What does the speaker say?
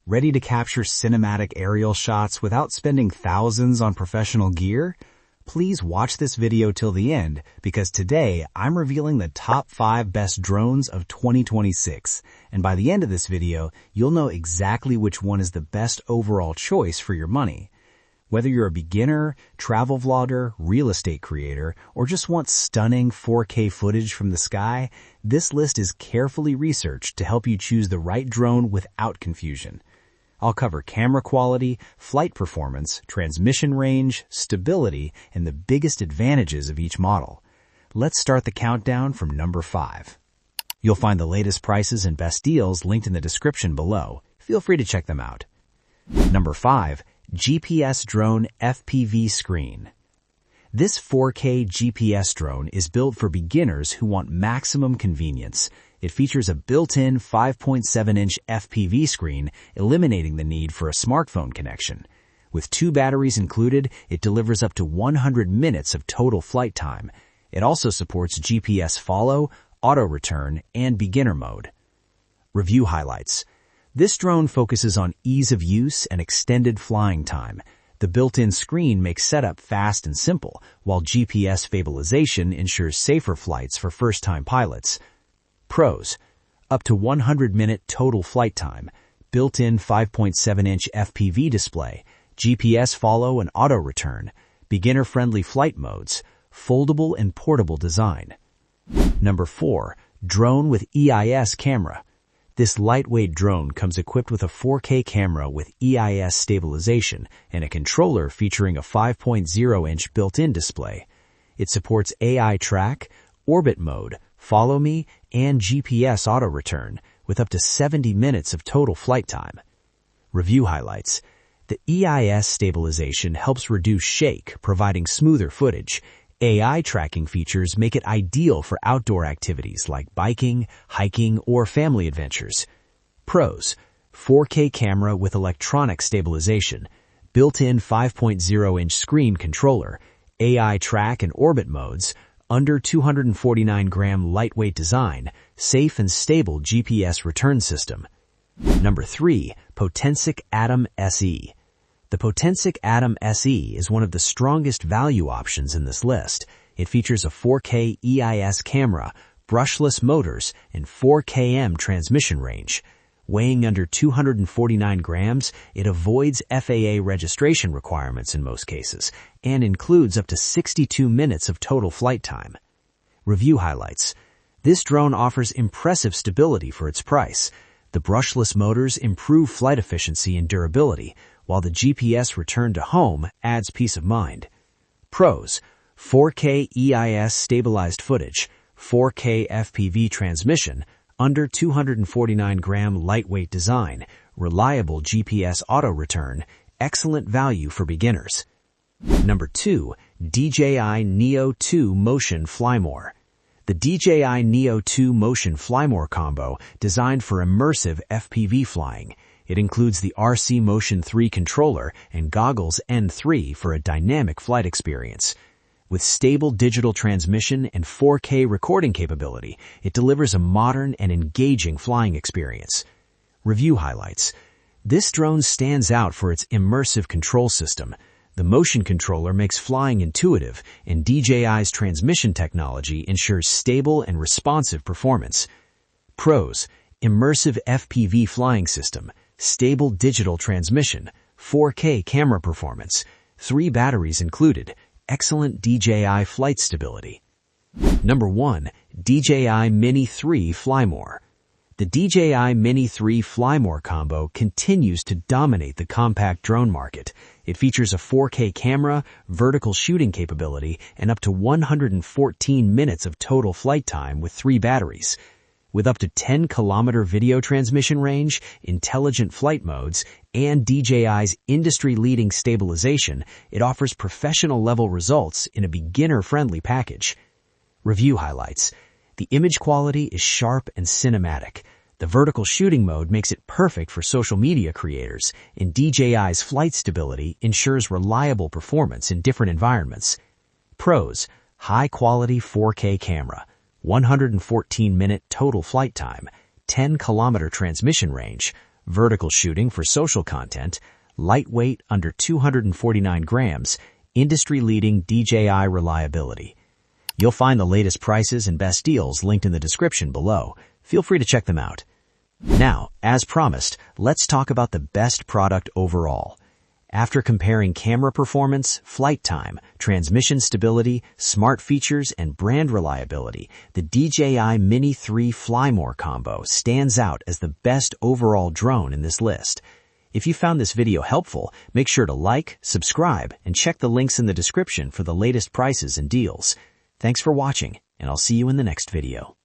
Ready to capture cinematic aerial shots without spending thousands on professional gear? Please watch this video till the end because today I'm revealing the top 5 best drones of 2026. And by the end of this video, you'll know exactly which one is the best overall choice for your money. Whether you're a beginner, travel vlogger, real estate creator, or just want stunning 4K footage from the sky, this list is carefully researched to help you choose the right drone without confusion. I'll cover camera quality, flight performance, transmission range, stability, and the biggest advantages of each model. Let's start the countdown from number 5. You'll find the latest prices and best deals linked in the description below. Feel free to check them out. Number 5. GPS Drone FPV Screen. This 4K GPS drone is built for beginners who want maximum convenience. It features a built-in 5.7-inch FPV screen, eliminating the need for a smartphone connection. With 2 batteries included, it delivers up to 100 minutes of total flight time. It also supports GPS follow, auto return, and beginner mode. Review highlights. This drone focuses on ease of use and extended flying time. The built-in screen makes setup fast and simple, while GPS stabilization ensures safer flights for first-time pilots. Pros: up to 100-minute total flight time, built-in 5.7-inch FPV display, GPS follow and auto return, beginner-friendly flight modes, foldable and portable design. Number 4. Drone with EIS camera. This lightweight drone comes equipped with a 4K camera with EIS stabilization and a controller featuring a 5.0-inch built-in display. It supports AI track, orbit mode, follow me, and GPS auto return with up to 70 minutes of total flight time. Review highlights. The EIS stabilization helps reduce shake, providing smoother footage. AI tracking features make it ideal for outdoor activities like biking, hiking, or family adventures. Pros: 4K camera with electronic stabilization, built-in 5.0-inch screen controller, AI track and orbit modes, under 249-gram lightweight design, safe and stable GPS return system. Number 3. Potensic Atom SE. The Potensic Atom SE is one of the strongest value options in this list. It features a 4K EIS camera, brushless motors, and 4km transmission range. Weighing under 249 grams, it avoids FAA registration requirements in most cases and includes up to 62 minutes of total flight time. Review highlights. This drone offers impressive stability for its price. The brushless motors improve flight efficiency and durability, while the GPS return to home adds peace of mind. Pros: 4K EIS stabilized footage, 4K FPV transmission, under 249-gram lightweight design, reliable GPS auto return, excellent value for beginners. Number 2. DJI Neo 2 Motion Flymore. The DJI Neo 2 Motion Flymore combo, designed for immersive FPV flying. It includes the RC Motion 3 controller and goggles N3 for a dynamic flight experience. With stable digital transmission and 4K recording capability, it delivers a modern and engaging flying experience. Review highlights. This drone stands out for its immersive control system. The motion controller makes flying intuitive, and DJI's transmission technology ensures stable and responsive performance. Pros: immersive FPV flying system, stable digital transmission, 4K camera performance, 3 batteries included, excellent DJI flight stability. Number 1. DJI Mini 3 Flymore. The DJI Mini 3 Flymore combo continues to dominate the compact drone market. It features a 4K camera, vertical shooting capability, and up to 114 minutes of total flight time with 3 batteries. With up to 10-kilometer video transmission range, intelligent flight modes, and DJI's industry-leading stabilization, it offers professional-level results in a beginner-friendly package. Review highlights. The image quality is sharp and cinematic. The vertical shooting mode makes it perfect for social media creators, and DJI's flight stability ensures reliable performance in different environments. Pros: high-quality 4K camera, 114-minute total flight time, 10-kilometer transmission range, vertical shooting for social content, lightweight under 249 grams, industry-leading DJI reliability. You'll find the latest prices and best deals linked in the description below. Feel free to check them out. Now, as promised, let's talk about the best product overall. After comparing camera performance, flight time, transmission stability, smart features, and brand reliability, the DJI Mini 3 Fly More combo stands out as the best overall drone in this list. If you found this video helpful, make sure to like, subscribe, and check the links in the description for the latest prices and deals. Thanks for watching, and I'll see you in the next video.